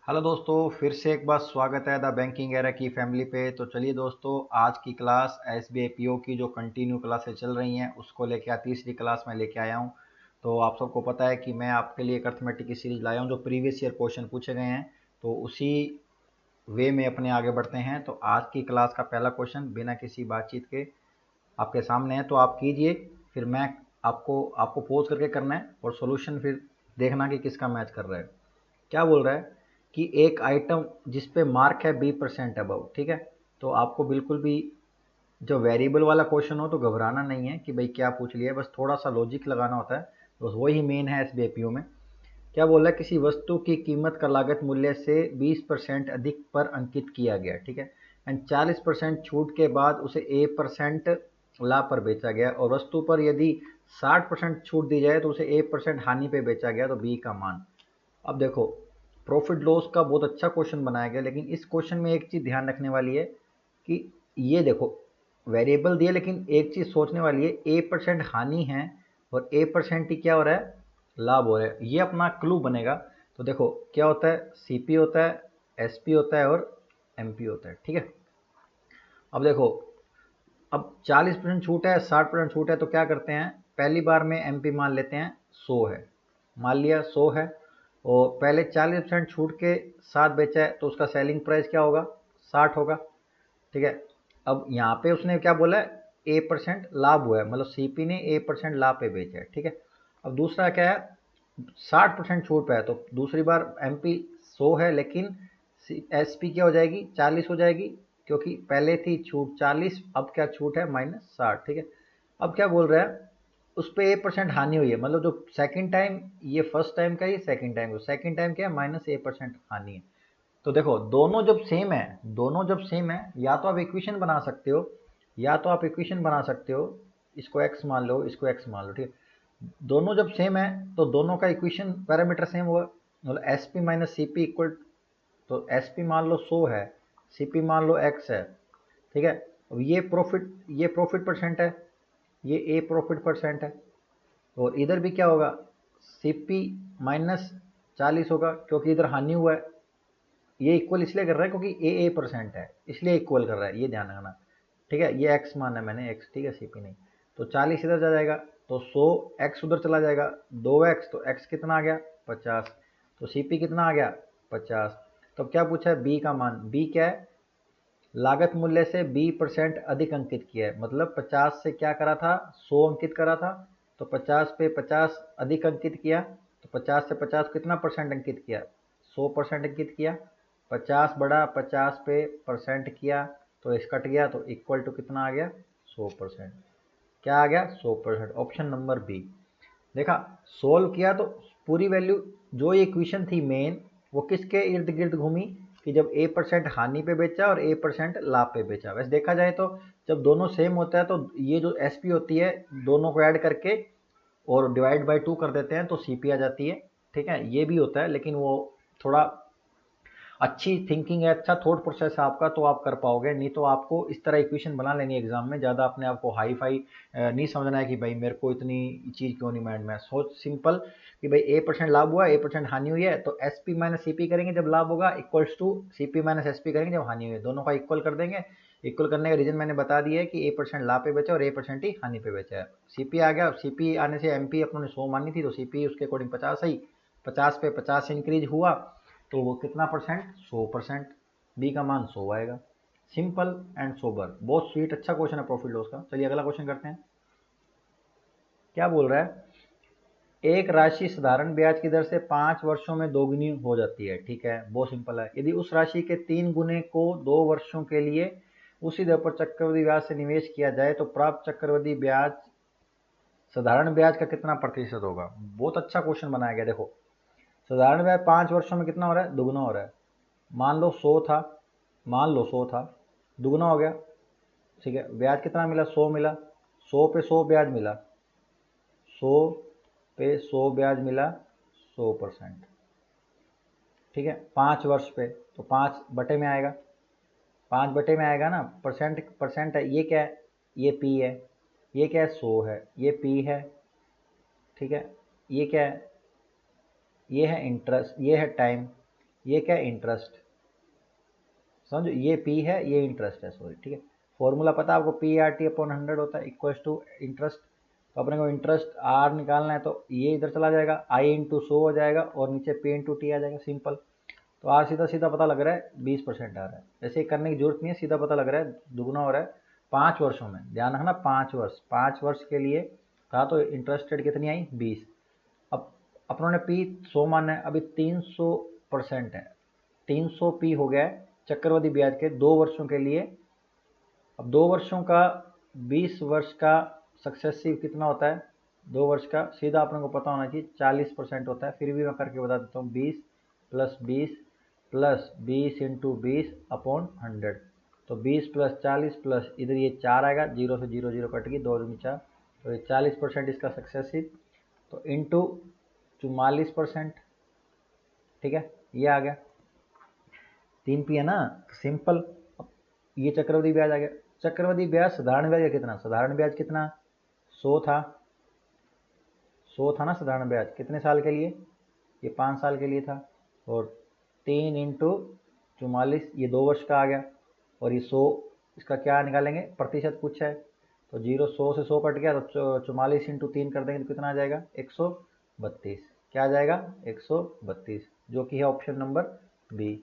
Hello दोस्तों, फिर से एक बार स्वागत है द बैंकिंग एरा की फैमिली पे। तो चलिए दोस्तों, आज की क्लास एसबीआई पीओ की जो कंटिन्यू क्लासेस चल रही हैं उसको लेके तीसरी क्लास में लेके आया हूँ। तो आप सबको पता है कि मैं आपके लिए एक अर्थमेटिक की सीरीज लाया हूँ जो प्रीवियस ईयर क्वेश्चन पूछे गए हैं। तो उसी वे में अपने आगे बढ़ते हैं। तो आज की क्लास का पहला क्वेश्चन बिना किसी बातचीत के आपके सामने है, तो आप कीजिए। फिर मैं आपको आपको पोज करके करना है और सॉल्यूशन फिर देखना कि किसका मैच कर रहा है। क्या बोल रहा है कि एक आइटम जिस पे मार्क है 20% अबव, ठीक है। तो आपको बिल्कुल भी जो वेरिएबल वाला क्वेश्चन हो तो घबराना नहीं है कि भाई क्या पूछ लिया, बस थोड़ा सा लॉजिक लगाना होता है। तो वही मेन है एस बी में। क्या बोल रहा है, किसी वस्तु की कीमत का लागत मूल्य से 20% अधिक पर अंकित किया गया, ठीक है। एंड 40% छूट के बाद उसे A% लाभ पर बेचा गया, और वस्तु पर यदि 60% छूट दी जाए तो उसे A% हानि पे बेचा गया, तो बी का मान। अब देखो, प्रॉफिट लॉस का बहुत अच्छा क्वेश्चन बनाया गया, लेकिन इस क्वेश्चन में एक चीज ध्यान रखने वाली है कि ये देखो, वेरिएबल दिए लेकिन एक चीज सोचने वाली है, A% हानि है और A% ही क्या हो रहा है, लाभ हो रहा है। ये अपना क्लू बनेगा। तो देखो क्या होता है, सीपी होता है, एसपी होता है और एमपी होता है, ठीक है। अब देखो, अब 40% छूट है, 60% छूट है, तो क्या करते हैं, पहली बार में एमपी मान लेते हैं 100 है। मान लिया 100 है, और पहले 40% छूट के साथ बेचा है तो उसका सेलिंग प्राइस क्या होगा, 60 होगा, ठीक है। अब यहाँ पे उसने क्या बोला है, A% लाभ हुआ है, मतलब सीपी ने A% लाभ पे बेचा है, ठीक है। अब दूसरा क्या है, 60% छूट पे है, तो दूसरी बार एमपी 100 है, लेकिन एसपी क्या हो जाएगी, 40 हो जाएगी, क्योंकि पहले थी छूट 40, अब क्या छूट है, -60, ठीक है। अब क्या बोल रहा है, उस पे A% हानि हुई है, मतलब जो सेकंड टाइम, ये फर्स्ट टाइम का, ये सेकंड टाइम क्या है, -A% हानि है। तो देखो, दोनों जब सेम है, या तो आप इक्वेशन बना सकते हो, इसको x मान लो, इसको x मान लो, ठीक है। दोनों जब सेम है तो दोनों का इक्वेशन पैरामीटर सेम होगा, मतलब S P minus C P equal. तो एस पी मान लो 100 है, सी पी मान लो x है, ठीक है। अब ये प्रॉफिट परसेंट है, ये ए प्रॉफिट परसेंट है, और इधर भी क्या होगा, सी पी -40 होगा, क्योंकि इधर हानि हुआ है। ये इक्वल इसलिए कर रहा है क्योंकि A% है, इसलिए इक्वल कर रहा है, ये ध्यान रखना, ठीक है। ये x माना मैंने, x, ठीक है, सीपी नहीं। तो 40 इधर जा जाएगा, तो 100, x उधर चला जाएगा, 2x, तो x कितना आ गया, 50। तो सीपी कितना आ गया, 50। तो क्या पूछा है, b का मान। b क्या है, लागत मूल्य से 20% अधिक अंकित किया है, मतलब 50 से क्या करा था, 100 अंकित करा था, तो 50 पे 50 अधिक अंकित किया, तो 50 से 50 कितना परसेंट अंकित किया, 100% अंकित किया। 50 बड़ा 50 पे परसेंट किया, तो इस कट गया, तो इक्वल टू कितना आ गया, 100%। क्या आ गया, 100%, ऑप्शन नंबर बी। देखा, सोल्व किया तो पूरी वैल्यू, जो ये इक्वेशन थी मेन, वो किसके इर्द गिर्द घूमी, कि जब A% हानि पे बेचा और A% लाभ पे बेचा। वैसे देखा जाए तो जब दोनों सेम होता है तो ये जो एसपी होती है, दोनों को ऐड करके और डिवाइड बाय 2 कर देते हैं तो सीपी आ जाती है, ठीक है। ये भी होता है, लेकिन वो थोड़ा अच्छी थिंकिंग है, अच्छा थॉट प्रोसेस है आपका, तो आप कर पाओगे। नहीं तो आपको इस तरह इक्वेशन बना लेनी है एग्जाम में, ज़्यादा अपने आप को हाई फाई नहीं समझना है कि भाई मेरे को इतनी चीज़ क्यों नहीं माइंड में। सोच सिंपल कि भाई A% लाभ हुआ, A% हानि हुई है, तो S P minus C P करेंगे जब लाभ होगा, equals to C P minus S P करेंगे जब हानि हुई है, दोनों का इक्वल कर देंगे। इक्वल करने का रीजन मैंने बता दिया है कि A% लाभ पे बेचा और A% ही हानि पे बेचा है। सीपी आ गया, सीपी आने से एमपी अपने 100 मानी थी, तो सीपी उसके अकॉर्डिंग 50 आई, 50 पे 50 से इंक्रीज हुआ, तो वो कितना परसेंट, 100%। बी का मान 100 आएगा। सिंपल एंड सोबर, बहुत स्वीट, अच्छा क्वेश्चन है प्रॉफिट लॉस का। चलिए अगला क्वेश्चन करते हैं। क्या बोल रहा है, एक राशि साधारण ब्याज की दर से 5 वर्षों में दोगुनी हो जाती है, ठीक है, बहुत सिंपल है। यदि उस राशि के 3 गुने को 2 वर्षों के लिए उसी दर पर चक्रवृद्धि ब्याज से निवेश किया जाए तो प्राप्त चक्रवृद्धि ब्याज साधारण ब्याज का कितना प्रतिशत होगा। बहुत अच्छा क्वेश्चन बनाया गया। देखो, साधारण ब्याज 5 वर्षों में कितना हो रहा है, दुगुना हो रहा है। मान लो 100 था, मान लो 100 था, दुगुना हो गया, ठीक है। ब्याज कितना मिला, 100 मिला, 100 पे 100 ब्याज मिला, 100 पे 100 ब्याज मिला, 100%, ठीक है। 5 वर्ष पे, तो 5 बटे में आएगा, 5 बटे में आएगा ना, परसेंट परसेंट है, ये क्या है, ये पी है, ये क्या है, 100 है, ये पी है, ठीक है। ये क्या है, ये है इंटरेस्ट, ये है टाइम, ये क्या है, इंटरेस्ट, समझो ये पी है, ये इंटरेस्ट है, सॉरी, ठीक है। फॉर्मूला पता है आपको, पी आर टी अपॉन 100 होता है इक्वल टू इंटरेस्ट। तो अपने को इंटरेस्ट आर निकालना है, तो ये इधर चला जाएगा, आई इंटू 100 हो जाएगा और नीचे पी इंटू टी आ जाएगा, सिंपल। तो आर सीधा सीधा पता लग रहा है 20% आ रहा है। ऐसे करने की जरूरत नहीं है, सीधा पता लग रहा है दुगुना हो रहा है 5 वर्षों में। ध्यान रखना 5 वर्ष, 5 वर्ष के लिए था तो इंटरेस्ट रेट कितनी आई 20। अब अपनों ने पी 100 माना है, अभी 300% है, 300 पी हो गया है चक्रवृद्धि ब्याज के 2 वर्षों के लिए। अब 2 वर्षों का 20 वर्ष का सक्सेसिव कितना होता है, 2 वर्ष का सीधा अपने को पता होना चाहिए 40% होता है। फिर भी मैं करके बता देता हूँ, 20 + 20 + 20 इंटू 20/100। तो 20 + 40 प्लस इधर ये 4 आएगा, 0 से 0 0 कट गई, 2 दूनी 4, तो ये 40% इसका सक्सेसिव, तो इंटू 44%, ठीक है, ये आ गया। 3 पी है ना, सिंपल। ये चक्रवृद्धि ब्याज आ गया। चक्रवृद्धि ब्याज साधारण ब्याज का कितना, साधारण ब्याज कितना 100 था, 100 था ना साधारण ब्याज, कितने साल के लिए, ये 5 साल के लिए था। और 3 इंटू 44, ये 2 वर्ष का आ गया। और ये 100, इसका क्या निकालेंगे, प्रतिशत पूछा है, तो 100 से 100 कट गया, तो 44 इंटू 3 कर देंगे तो कितना आ जाएगा 132। क्या आ जाएगा 132, जो कि है option number B.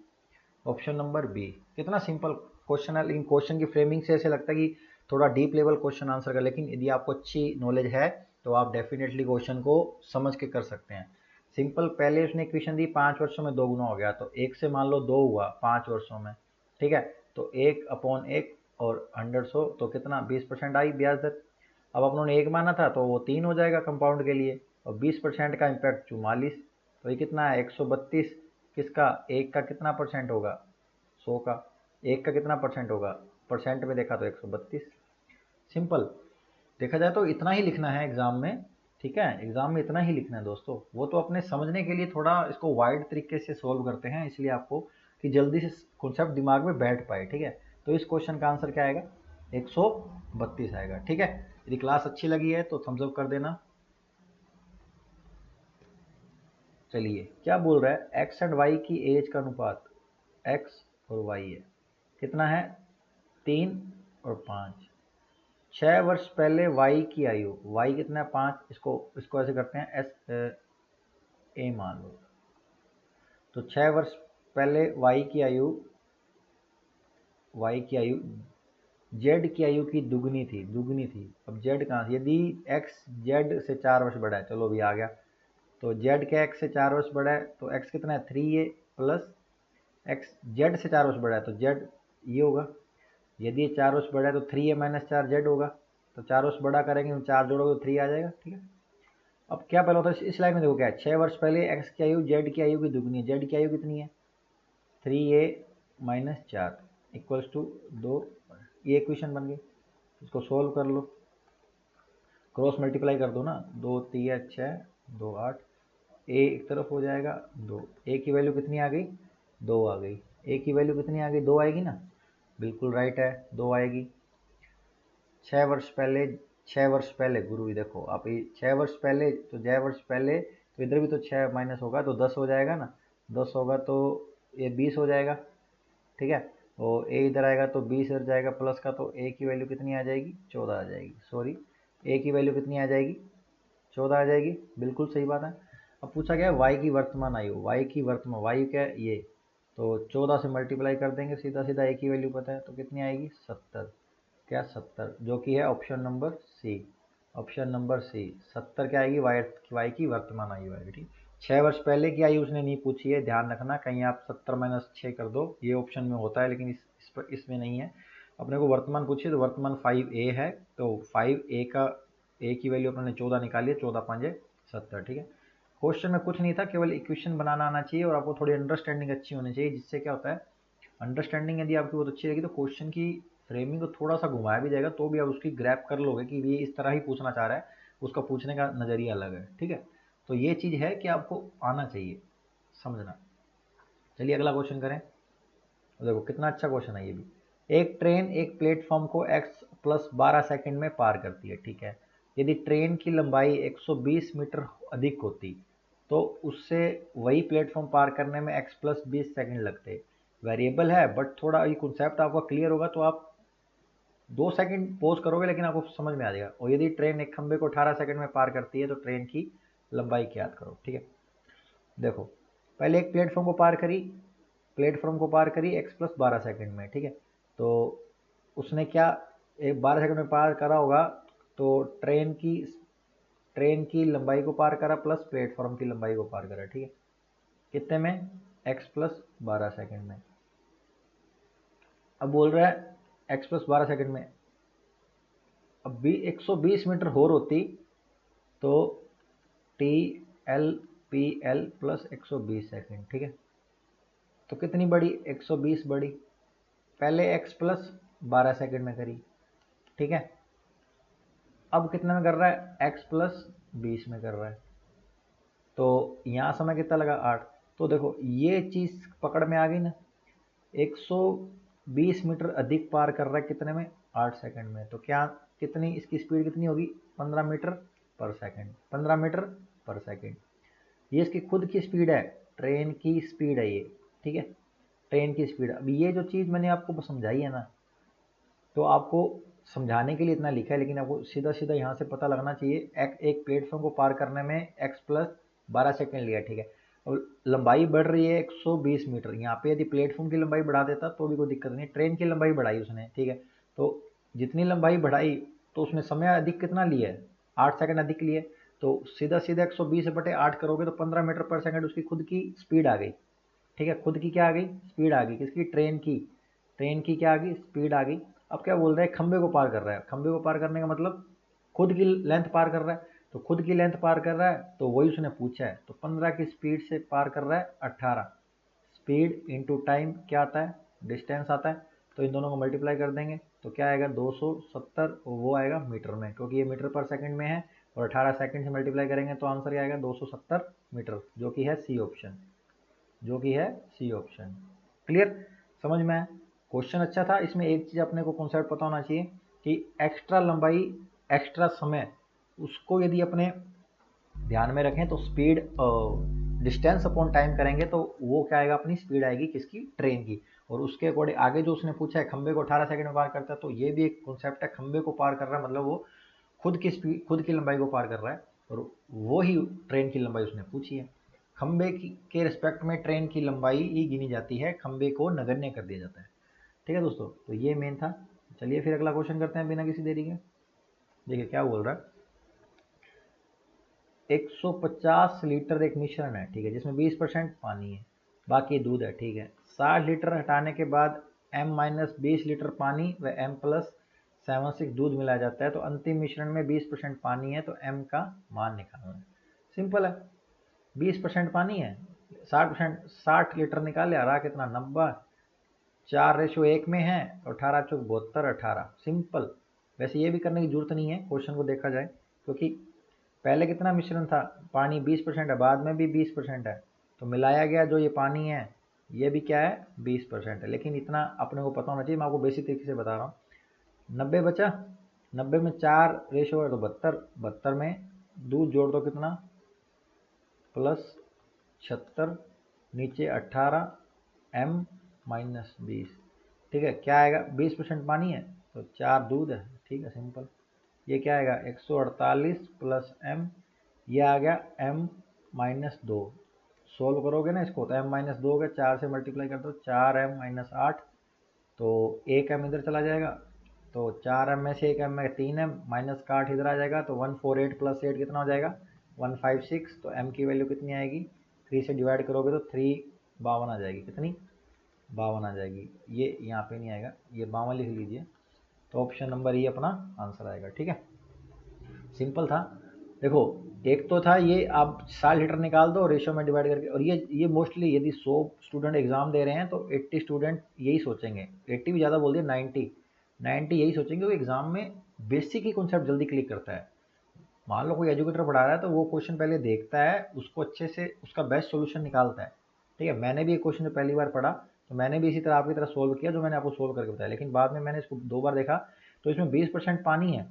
Option number B. कितना सिंपल क्वेश्चन है, लेकिन क्वेश्चन की फ्रेमिंग से ऐसे लगता है कि थोड़ा डीप लेवल क्वेश्चन आंसर का, लेकिन यदि आपको अच्छी नॉलेज है तो आप डेफिनेटली क्वेश्चन को समझ के कर सकते हैं। सिंपल, पहले उसने इक्वेशन दी 5 वर्षों में 2 गुना हो गया, तो 1 से मान लो 2 हुआ 5 वर्षों में, ठीक है। तो 1/1 और 100 तो कितना 20% आई ब्याज दर। अब अपनों ने 1 माना था तो वो 3 हो जाएगा कंपाउंड के लिए, और 20% का इम्पैक्ट 44, तो ये कितना है 132। किसका, 1 का कितना परसेंट होगा 100 का, 1 का कितना परसेंट होगा, परसेंट में देखा तो 132। सिंपल, देखा जाए तो इतना ही लिखना है एग्जाम में, ठीक है, एग्जाम में इतना ही लिखना है दोस्तों। वो तो अपने समझने के लिए थोड़ा इसको वाइड तरीके से सोल्व करते हैं, इसलिए आपको कि जल्दी से कॉन्सेप्ट दिमाग में बैठ पाए, ठीक है। तो इस क्वेश्चन का आंसर क्या आएगा 132 आएगा, ठीक है। यदि क्लास अच्छी लगी है तो थम्स अप कर देना। चलिए, क्या बोल रहा है, एक्स एंड वाई की एज का अनुपात, एक्स और वाई है, कितना है 3 और 5। 6 वर्ष पहले वाई की आयु, वाई कितना है 5, इसको इसको ऐसे करते हैं एस ए मान लो। तो 6 वर्ष पहले वाई की आयु, वाई की आयु जेड की आयु की दुगनी थी, दुगनी थी। अब जेड कहाँ से, यदि एक्स जेड से 4 वर्ष बड़ा है, चलो भी आ गया, तो जेड क्या एक्स से 4 वर्ष बड़ा है, तो एक्स कितना है 3a प्लस एक्स जेड से 4 वर्ष बड़ा है तो जेड ये होगा। यदि ये 4 वर्ष बड़ा है तो 3a - 4 जेड होगा। तो 4 वर्ष बड़ा करेंगे तो 4 जोड़ोगे तो 3 आ जाएगा, ठीक है। अब क्या पहले होता है, इस लाइन में देखो क्या है, 6 वर्ष पहले एक्स की आयु जेड की आयु की दुगनी है, जेड की आयु कितनी है 3a - 4 इक्वल्स टू 2। ये इक्वेशन बन गई, इसको सोल्व कर लो, क्रॉस मल्टीप्लाई कर दो ना, 2 3 6 2 8, ए एक तरफ हो जाएगा 2, ए की वैल्यू कितनी आ गई 2 आ गई, ए की वैल्यू कितनी आ गई 2 आएगी ना, बिल्कुल राइट है 2 आएगी। 6 वर्ष पहले, 6 वर्ष पहले गुरु देखो आप, ये 6 वर्ष पहले, तो 6 वर्ष पहले तो इधर भी तो 6 माइनस होगा तो 10 हो जाएगा ना, 10 होगा तो ये 20 हो जाएगा, ठीक है। और ए इधर आएगा तो 20 इधर जाएगा प्लस का, तो ए की वैल्यू कितनी आ जाएगी 14 आ जाएगी, सॉरी, ए की वैल्यू कितनी आ जाएगी 14 आ जाएगी, बिल्कुल सही बात है। अब पूछा गया वाई की वर्तमान आयु, वाई की वर्तमान, वाई क्या है ये, तो 14 से मल्टीप्लाई कर देंगे सीधा सीधा, ए की वैल्यू पता है तो कितनी आएगी 70, क्या 70, जो कि है option number C. Option number C 70 क्या आएगी, वाई की वर्तमान आयु आएगी, ठीक। 6 वर्ष पहले की आयु उसने नहीं पूछी है, ध्यान रखना, कहीं आप 70 - 6 कर दो, ये ऑप्शन में होता है लेकिन इसमें नहीं है। अपने को वर्तमान पूछिए तो वर्तमान 5a है, तो 5a का ए की वैल्यू अपने 14 निकाली है, 14 5 70, ठीक है। क्वेश्चन में कुछ नहीं था, केवल इक्वेशन बनाना आना चाहिए और आपको थोड़ी अंडरस्टैंडिंग अच्छी होनी चाहिए, जिससे क्या होता है, अंडरस्टैंडिंग यदि आपकी बहुत अच्छी रहेगी तो क्वेश्चन की फ्रेमिंग को थोड़ा सा घुमाया भी जाएगा, तो भी आप उसकी ग्रैप कर लोगे कि ये इस तरह ही पूछना चाह रहा है, उसका पूछने का नज़रिया अलग है, ठीक है। तो ये चीज़ है कि आपको आना चाहिए समझना। चलिए अगला क्वेश्चन करें, देखो कितना अच्छा क्वेश्चन है ये भी। एक ट्रेन एक प्लेटफॉर्म को x + 12 सेकंड में पार करती है, ठीक है। यदि ट्रेन की लंबाई 120 मीटर अधिक होती तो उससे वही प्लेटफॉर्म पार करने में x प्लस 20 सेकेंड लगते। वेरिएबल है बट थोड़ा ये कॉन्सेप्ट आपका क्लियर होगा तो आप 2 सेकंड पोज करोगे लेकिन आपको समझ में आ जाएगा। और यदि ट्रेन एक खंबे को 18 सेकंड में पार करती है तो ट्रेन की लंबाई याद करो। ठीक है, देखो पहले एक प्लेटफॉर्म को पार करी x प्लस 12 सेकंड में। ठीक है, तो उसने क्या एक 12 सेकंड में पार करा होगा, तो ट्रेन की लंबाई को पार करा प्लस प्लेटफॉर्म की लंबाई को पार करा। ठीक है, कितने में, x प्लस 12 सेकंड में। अब बोल रहा है x प्लस 12 सेकंड में, अब भी 120 मीटर और होती तो T L P L plus 120 second. ठीक है, तो कितनी बड़ी, 120 बड़ी, पहले x प्लस 12 सेकंड में करी। ठीक है, अब कितने में कर रहा है, x प्लस 20 में कर रहा है, तो यहाँ समय कितना लगा, 8। तो देखो ये चीज़ पकड़ में आ गई ना, 120 मीटर अधिक पार कर रहा है कितने में, 8 सेकंड में। तो क्या कितनी इसकी स्पीड कितनी होगी, 15 मीटर पर सेकंड। 15 मीटर पर सेकंड ये इसकी खुद की स्पीड है, ट्रेन की स्पीड है ये। ठीक है, ट्रेन की स्पीड। अब ये जो चीज़ मैंने आपको समझाई है ना, तो आपको समझाने के लिए इतना लिखा है, लेकिन आपको सीधा सीधा यहाँ से पता लगना चाहिए एक प्लेटफॉर्म को पार करने में x प्लस 12 सेकंड लिया। ठीक है, और लंबाई बढ़ रही है 120 मीटर। यहाँ पे यदि प्लेटफॉर्म की लंबाई बढ़ा देता तो भी कोई दिक्कत नहीं, ट्रेन की लंबाई बढ़ाई उसने। ठीक है, तो जितनी लंबाई बढ़ाई तो उसने समय अधिक कितना लिया है, 8 सेकंड अधिक लिए। तो सीधा सीधा 120/8 करोगे तो 15 मीटर पर सेकंड उसकी खुद की स्पीड आ गई। ठीक है, खुद की क्या आ गई, स्पीड आ गई, किसकी, ट्रेन की क्या आ गई, स्पीड आ गई। अब क्या बोल रहा है, खंबे को पार कर रहा है। खंबे को पार करने का मतलब खुद की लेंथ पार कर रहा है, तो खुद की लेंथ पार कर रहा है तो वही उसने पूछा है। तो 15 की स्पीड से पार कर रहा है 18। स्पीड इंटू टाइम क्या आता है, डिस्टेंस आता है। तो इन दोनों को मल्टीप्लाई कर देंगे तो क्या आएगा, 270, और वो आएगा मीटर में, क्योंकि ये मीटर पर सेकंड में है। और 18 सेकंड से मल्टीप्लाई करेंगे तो आंसर क्या आएगा, 270 मीटर, जो कि है सी ऑप्शन, जो कि है सी ऑप्शन। क्लियर, समझ में आया। क्वेश्चन अच्छा था। इसमें एक चीज़ अपने को कॉन्सेप्ट पता होना चाहिए कि एक्स्ट्रा लंबाई, एक्स्ट्रा समय, उसको यदि अपने ध्यान में रखें तो स्पीड डिस्टेंस अपॉन टाइम करेंगे तो वो क्या आएगा, अपनी स्पीड आएगी किसकी, ट्रेन की। और उसके अकॉर्डिंग आगे जो उसने पूछा है खंबे को 18 सेकंड में पार करता है, तो ये भी एक कॉन्सेप्ट है, खंबे को पार कर रहा है मतलब वो खुद की स्पीड, खुद की लंबाई को पार कर रहा है, और वो ही ट्रेन की लंबाई उसने पूछी है। खंबे के रिस्पेक्ट में ट्रेन की लंबाई ही गिनी जाती है, खंबे को नगण्य कर दिया जाता है। ठीक है दोस्तों, तो ये मेन था। चलिए फिर अगला क्वेश्चन करते हैं बिना किसी देरी के। देखिए क्या बोल रहा है, 150 लीटर एक मिश्रण है। ठीक है, जिसमें 20% पानी है, बाकी दूध है। ठीक है, 60 लीटर हटाने के बाद m-20 लीटर पानी व m+76 दूध मिलाया जाता है, तो अंतिम मिश्रण में 20% पानी है, तो m का मान निकालना है। सिंपल है, 20% पानी है, 60%, 60 लीटर निकाल लिया, रहा कितना, 90, 4:1 में है, तो 18 चौक 72, 18। सिंपल। वैसे ये भी करने की जरूरत नहीं है क्वेश्चन को देखा जाए, क्योंकि पहले कितना मिश्रण था, पानी 20% है, बाद में भी 20% है, तो मिलाया गया जो ये पानी है ये भी क्या है, 20% है। लेकिन इतना अपने को पता होना चाहिए, मैं आपको बेसिक तरीके से बता रहा हूँ। 90 बचा, 90 में 4 रेशो है तो 72, 72 में दूध जोड़ दो कितना, +76, नीचे 18, m-20। ठीक है, क्या आएगा, 20% पानी है तो 4 दूध है। ठीक है, सिंपल। ये क्या आएगा, 148 प्लस m, ये आ गया m-2। सोल्व करोगे ना इसको तो m-2 हो गया, 4 से मल्टीप्लाई कर दो, 4m-8, तो 1m इधर चला जाएगा, तो 4m में से 1m में 3m, माइनस का 8 इधर आ जाएगा, तो 148 प्लस 8 कितना हो जाएगा, 156। तो m की वैल्यू कितनी आएगी, 3 से डिवाइड करोगे तो 3 52 आ जाएगी, कितनी, 52 आ जाएगी। ये यहाँ पे नहीं आएगा, ये 52 लिख लीजिए, तो ऑप्शन नंबर ये अपना आंसर आएगा। ठीक है, सिंपल था। देखो एक तो था ये, आप 60 लीटर निकाल दो रेशियो में डिवाइड करके, और ये मोस्टली यदि 100 स्टूडेंट एग्जाम दे रहे हैं तो 80 स्टूडेंट यही सोचेंगे, 80 भी ज़्यादा बोल दिया, 90 यही सोचेंगे, वो एग्जाम में बेसिक ही कॉन्सेप्ट जल्दी क्लिक करता है। मान लो कोई एजुकेटर पढ़ा रहा है तो वो क्वेश्चन पहले देखता है, उसको अच्छे से उसका बेस्ट सोल्यूशन निकालता है। ठीक है, मैंने भी एक क्वेश्चन जो पहली बार पढ़ा तो मैंने भी इसी तरह आपकी तरह सोल्व किया, जो मैंने आपको सोल्व करके बताया, लेकिन बाद में मैंने इसको 2 बार देखा, तो इसमें 20% पानी है,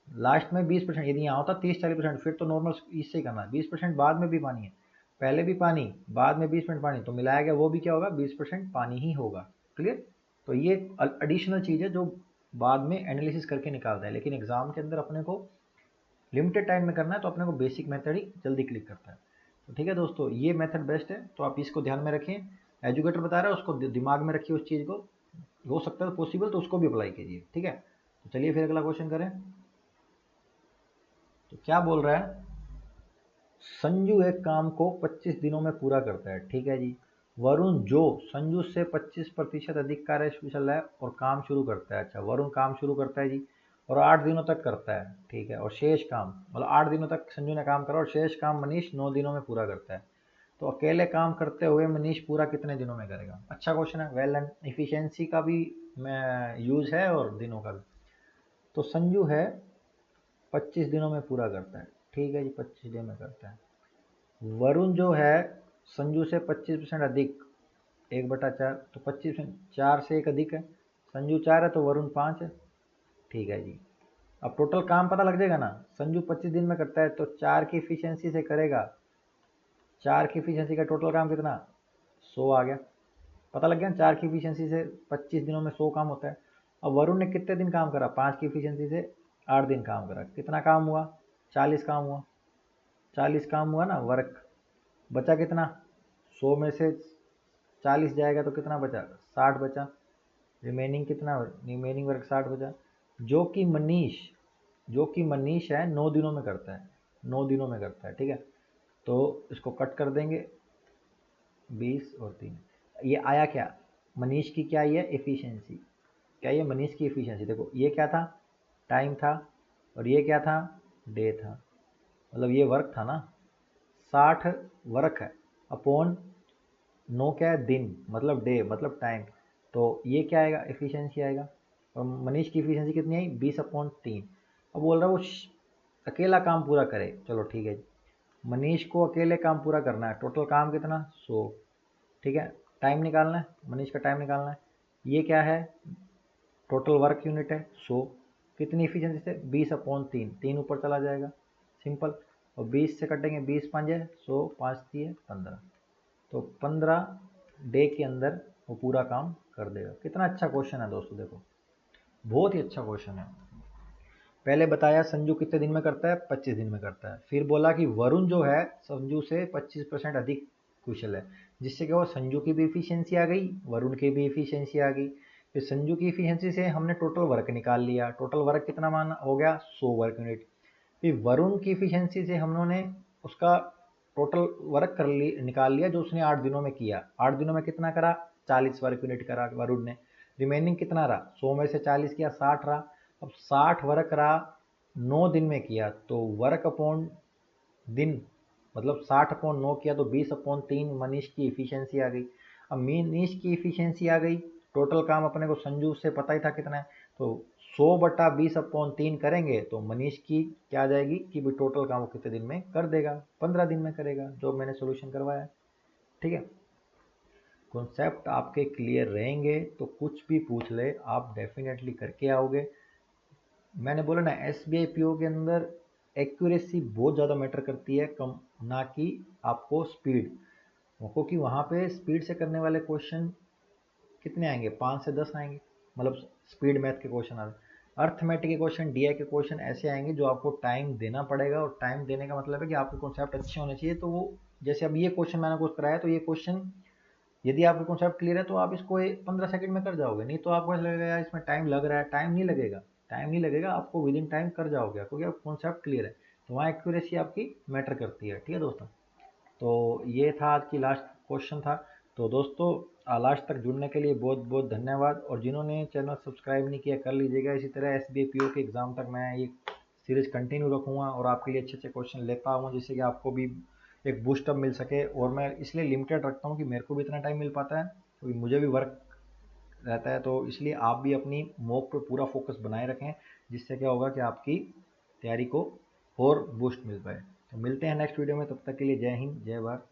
लास्ट में 20%, यदि यहाँ होता 30-40% फिर तो नॉर्मल इससे ही करना है, 20% बाद में भी पानी है, पहले भी पानी, बाद में 20% पानी, तो मिलाया गया वो भी क्या होगा, 20% पानी ही होगा। क्लियर। तो ये एडिशनल चीज़ है जो बाद में एनालिसिस करके निकालता है, लेकिन एग्जाम के अंदर अपने को लिमिटेड टाइम में करना है तो अपने को बेसिक मेथड ही जल्दी क्लिक करता है। तो ठीक है दोस्तों, ये मेथड बेस्ट है, तो आप इसको ध्यान में रखें। एजुकेटर बता रहा है उसको दिमाग में रखिए उस चीज़ को, हो सकता है पॉसिबल तो उसको भी अप्लाई कीजिए। ठीक है, तो चलिए फिर अगला क्वेश्चन करें। तो क्या बोल रहा है, संजू एक काम को 25 दिनों में पूरा करता है। ठीक है जी। वरुण जो संजू से 25% अधिक कार्यकुशल है और काम शुरू करता है। अच्छा, वरुण काम शुरू करता है जी और 8 दिनों तक करता है। ठीक है, और शेष काम, मतलब 8 दिनों तक संजू ने काम करा और शेष काम मनीष 9 दिनों में पूरा करता है। तो अकेले काम करते हुए मनीष पूरा कितने दिनों में करेगा। अच्छा क्वेश्चन है, वेल एंड इफिशियंसी का भी मैं यूज है और दिनों का भी। तो संजू है 25 दिनों में पूरा करता है। ठीक है जी, 25 दिन में करता है। वरुण जो है संजू से 25% अधिक, 1/4, तो 25%, 4 से 1 अधिक है। संजू 4 है तो वरुण 5 है। ठीक है जी। अब टोटल काम पता लग जाएगा ना, संजू 25 दिन में करता है तो 4 की इफिशियंसी से करेगा, 4 की इफिशियंसी का टोटल काम कितना, 100 आ गया। पता लग गया ना, 4 की इफिशियंसी से 25 दिनों में 100 काम होता है। अब वरुण ने कितने दिन काम करा, 5 की इफिशियंसी से 8 दिन काम करा, कितना काम हुआ, 40 काम हुआ। 40 काम हुआ ना वर्क, बचा कितना, 100 में से 40 जाएगा तो कितना बचा, 60 बचा। रिमेनिंग कितना, रिमेनिंग वर्क 60 बचा। जो कि मनीष, जो कि मनीष है 9 दिनों में करता है, 9 दिनों में करता है। ठीक है, तो इसको कट कर देंगे, 20 और 3, ये आया क्या, मनीष की क्या ये एफिशिएंसी, क्या ये मनीष की एफिशिएंसी। देखो ये क्या था, टाइम था, और ये क्या था, डे था, मतलब ये वर्क था ना, 60 वर्क है अपॉन 9 क्या है, दिन, मतलब डे, मतलब टाइम, तो ये क्या आएगा, एफिशिएंसी आएगा। और मनीष की एफिशिएंसी कितनी आई, 20/3। अब बोल रहा है वो अकेला काम पूरा करे, चलो ठीक है जी। मनीष को अकेले काम पूरा करना है, टोटल काम कितना, 100। ठीक है, टाइम निकालना है, मनीष का टाइम निकालना है। ये क्या है, टोटल वर्क यूनिट है 100, कितनी एफिशिएंसी से, 20/3, 3 ऊपर चला जाएगा, सिंपल। और 20 से कटेंगे, 20 5 है 100, 5 3 15, तो 15 डे के अंदर वो पूरा काम कर देगा। कितना अच्छा क्वेश्चन है दोस्तों, देखो बहुत ही अच्छा क्वेश्चन है। पहले बताया संजू कितने दिन में करता है, 25 दिन में करता है। फिर बोला कि वरुण जो है संजू से 25% अधिक कुशल है, जिससे क्या हुआ, संजू की भी इफिशियंसी आ गई, वरुण की भी इफिशियंसी आ गई। फिर संजू की इफिशियंसी से हमने टोटल वर्क निकाल लिया, टोटल वर्क कितना माना हो गया, 100 वर्क यूनिट। फिर वरुण की इफिशियंसी से हम लोगों ने उसका टोटल वर्क कर निकाल लिया जो उसने 8 दिनों में किया। 8 दिनों में कितना करा, 40 वर्क यूनिट करा वरुण ने। रिमेनिंग कितना रहा, 100 में से 40 किया, 60 रहा। अब 60 वर्क रहा, 9 दिन में किया, तो वर्क अपॉन दिन, मतलब 60/9 किया तो 20/3 मनीष की इफिशियंसी आ गई। अब मनीष की इफिशियंसी आ गई, टोटल काम अपने को संजू से पता ही था कितना है, तो 100/20/3 करेंगे तो मनीष की क्या आ जाएगी कि भाई टोटल काम वो कितने दिन में कर देगा, 15 दिन में करेगा, जो मैंने सोल्यूशन करवाया है। ठीक है, कॉन्सेप्ट आपके क्लियर रहेंगे तो कुछ भी पूछ ले आप डेफिनेटली करके आओगे। मैंने बोला ना, S B I P O के अंदर एक्यूरेसी बहुत ज़्यादा मैटर करती है, कम ना कि आपको स्पीड, क्योंकि वहाँ पे स्पीड से करने वाले क्वेश्चन कितने आएंगे, 5 से 10 आएंगे, मतलब स्पीड मैथ के क्वेश्चन आए। अर्थमेटिक के क्वेश्चन, डी आई के क्वेश्चन ऐसे आएंगे जो आपको टाइम देना पड़ेगा, और टाइम देने का मतलब है कि आपके कॉन्सेप्ट अच्छे होने चाहिए। तो वो जैसे अब ये क्वेश्चन मैंने कुछ कराया, तो ये क्वेश्चन यदि आपका कॉन्सेप्ट क्लियर है तो आप इसको 15 सेकंड में कर जाओगे, नहीं तो आपको ऐसा लगेगा यार इसमें टाइम लग रहा है, टाइम नहीं लगेगा, टाइम नहीं लगेगा, आपको विद इन टाइम कर जाओगे, क्योंकि आप कॉन्सेप्ट क्लियर है। तो वहाँ एक्यूरेसी आपकी मैटर करती है। ठीक है दोस्तों, तो ये था आज की लास्ट क्वेश्चन था। तो दोस्तों लास्ट तक जुड़ने के लिए बहुत बहुत धन्यवाद, और जिन्होंने चैनल सब्सक्राइब नहीं किया कर लीजिएगा। इसी तरह S B I P O के एग्ज़ाम तक मैं ये सीरीज़ कंटिन्यू रखूँगा और आपके लिए अच्छे अच्छे क्वेश्चन लेता हूँ, जिससे कि आपको भी एक बूस्टअप मिल सके। और मैं इसलिए लिमिटेड रखता हूँ कि मेरे को भी इतना टाइम मिल पाता है, क्योंकि मुझे भी वर्क रहता है, तो इसलिए आप भी अपनी मॉक पर पूरा फोकस बनाए रखें, जिससे क्या होगा कि आपकी तैयारी को और बूस्ट मिल पाए। तो मिलते हैं नेक्स्ट वीडियो में, तब तक के लिए जय हिंद जय भारत।